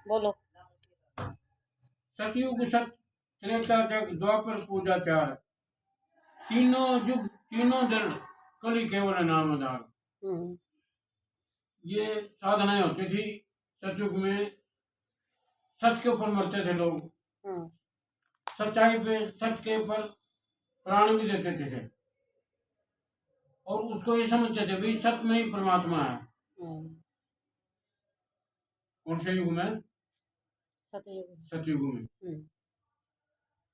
बोलो। सतयुग सत त्रेता जग द्वापर पूजा चार, तीनों युग तीनों दल कली केवल नाम आधार। ये साधनाएं होती थी सतयुग में। सत्य के ऊपर मरते थे लोग, सच्चाई पे सत्य के ऊपर प्राण भी देते थे और उसको ये समझते थे भाई सत्य में ही परमात्मा है। कौन से युग में? सतयुग में।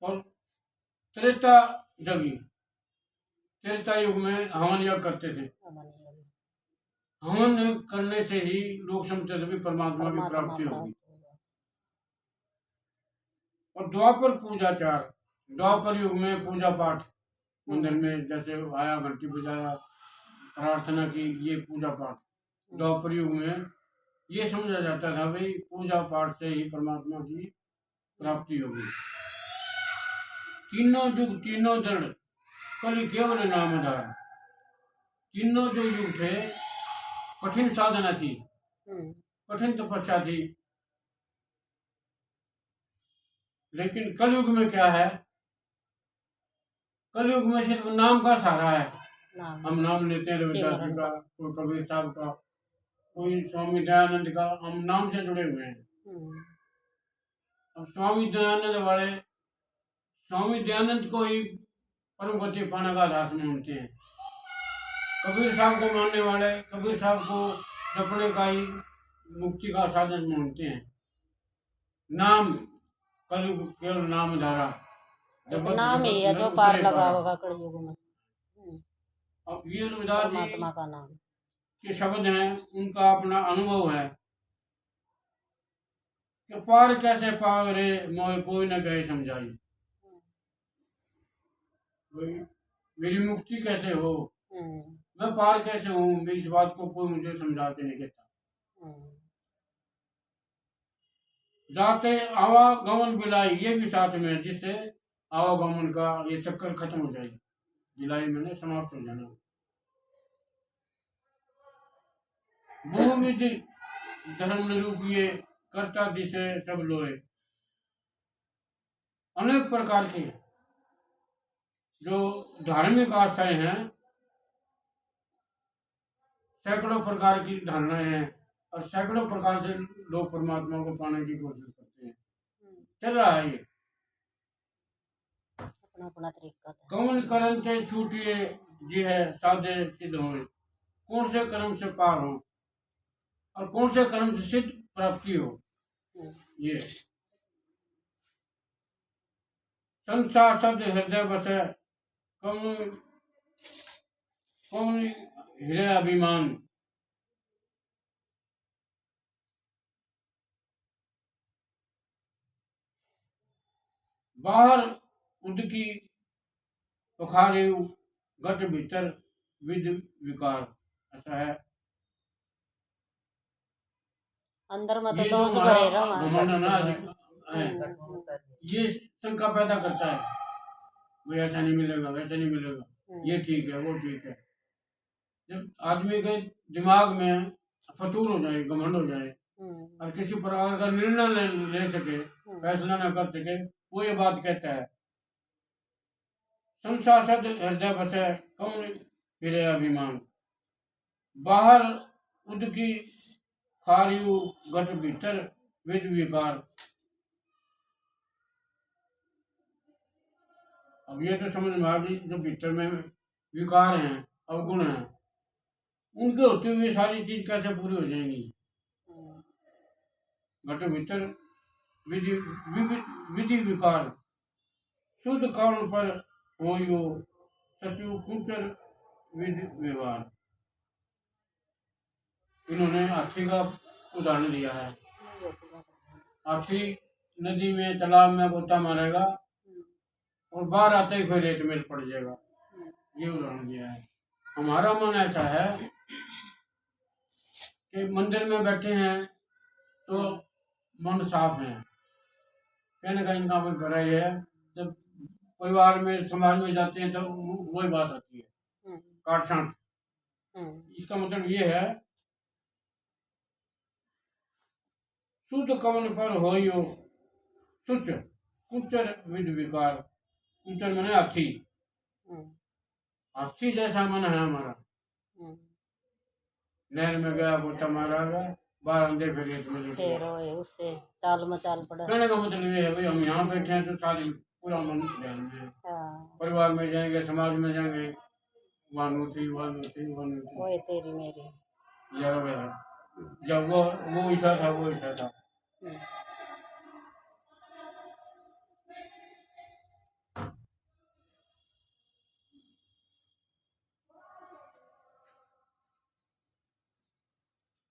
और त्रेता जगी, त्रेता युग में हवन यज्ञ करते थे। हवन करने से ही लोग समझते थे परमात्मा की प्राप्ति होगी। और द्वापर पूजा चार, द्वापर युग में पूजा पाठ मंदिर में जैसे आया, घंटी बजाया, प्रार्थना की, ये पूजा पाठ। द्वापर युग में ये समझा जाता था भाई पूजा पाठ से ही परमात्मा की प्राप्ति होगी। तीनों युग तीनों दल कली केवल नाम आधार। तीनों जो युग थे कठिन साधना थी, कठिन तपस्या थी, लेकिन कलयुग में क्या है? कलयुग में सिर्फ नाम का सहारा है। हम नाम लेते हैं रविदास जी का, कोई कबीर साहब का, कोई स्वामी दयानंद का, हम नाम से जुड़े हुए हैं। अब स्वामी दयानंद को ही परम गति पाने का आधार मानते हैं। कबीर साहब को मानने वाले कबीर साहब को जपने का ही मुक्ति का साधन मानते हैं। नाम कलयुग केवल नाम धारा, नाम ही है जो पार लगा होगा कलयुग में। अब ये रविदास जी का नाम के शब्द हैं, उनका अपना अनुभव है कि पार कैसे पाओ रे मोह कोई न कहे समझाई। मेरी मुक्ति कैसे हो, मैं पार कैसे हूँ, इस बात को कोई मुझे समझा के नहीं कहता। जाते आवागमन बिलाई, ये भी साथ में, जिससे आवागमन का ये चक्कर खत्म हो जाए, बिलाई मैंने समाप्त हो जाना। बहुविधि धर्म निरूपिये कर्ता दिशे सब लोए। अनेक प्रकार की जो धार्मिक आस्थाएं हैं, सैकड़ों प्रकार की धारणाएं हैं और सैकड़ों प्रकार से लोग परमात्मा को पाने की कोशिश करते हैं। चल रहा है ये अपना तरीका। कौन कर्म से छूटिए जी है साधे सिद्ध हो, कौन से कर्म से पार हो और कौन से कर्म से सिद्ध प्राप्ति हो। ये संसार शब्द हृदय बसे, कौन कौन हृदय अभिमान। बाहर उदकी पखारे गट भीतर विद विकार। ऐसा है अंदर मत दोष भरे ये शंका पैदा करता है, वो ऐसा नहीं मिलेगा, वैसा नहीं मिलेगा, ये ठीक है, वो ठीक है। जब आदमी के दिमाग में फतूर हो जाए, घमंड हो जाए और किसी प्रकार का निर्णय ले सके, फैसला न कर सके, वो ये बात कहता है संसार हृदय बसे कौन फिरे अभिमान। बाहर उदकी खारियु गट भीतर विद विकार। अब ये तो समझ में आ गई, जो भीतर में विकार हैं, अवगुण हैं, उनके होते हुए सारी चीज कैसे पूरी हो जाएंगी। घट भीतर विधि विकार, शुद्ध कारण पर हो सचु कुंचर विधि व्यवहार। इन्होंने हाथी का उदाहरण दिया है। हाथी नदी में तालाब में गोता मारेगा और बाहर आते ही फिर रेत में पड़ जाएगा, ये उदाहरण दिया है। हमारा मन ऐसा है कि मंदिर में बैठे हैं तो मन साफ है, कहने का इनका मन भरा ही है। जब परिवार में समाज में जाते हैं तो वही बात आती है, काट छांट। इसका मतलब ये है शुद्ध कवन पर होइयो सुच कुचर विद विकार। कुचर माने हाथी, हाथी जैसा मन है हमारा। नहर में गया गोता मारा गया, बाहर अंधे फिर रेत में लेट गया। फिर होए उससे चाल मचाल पड़ा। कहने का मतलब ये है भाई, हम यहाँ बैठे हैं तो साथ पूरा मन ध्यान में है। हाँ, परिवार में जाएंगे, समाज में जाएंगे, वानुति वही तेरी मेरी। जब जब वो ऐसा था, वो ऐसा था।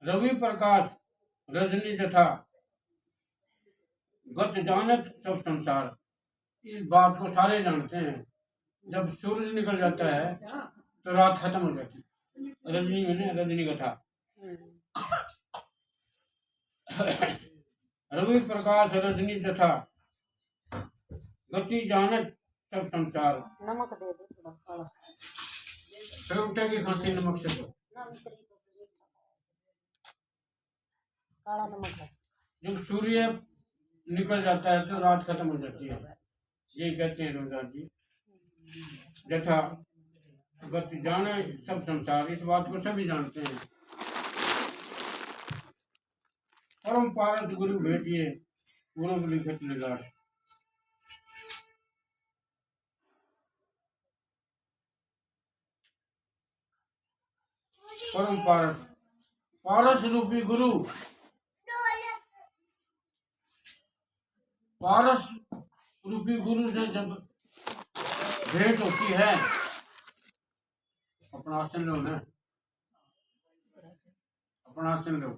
रवि प्रकाश रजनी जथा गत जानत सब संसार। इस बात को सारे जानते हैं, जब सूरज निकल जाता है तो रात खत्म हो जाती है। रजनी मैंने रजनी कथा। रवि प्रकाश रजनी जथा गति जानत सब संसार। नमक दे दे थोड़ा। फिर उठेगी खांसी नमक से तो। काला नमक है। जब सूर्य निकल जाता है तो रात खत्म हो जाती है, यही कहते हैं रविदास जी। जथा गति जाने सब संसार, इस बात को सभी जानते हैं। परम पारस गुरु भेटिए पूर्व लिखित लिगाड़। परम पारस, पारस रूपी गुरु, पारस रूपी गुरु से जब भेंट होती है, अपना आसन लो ना, अपना आसन लो।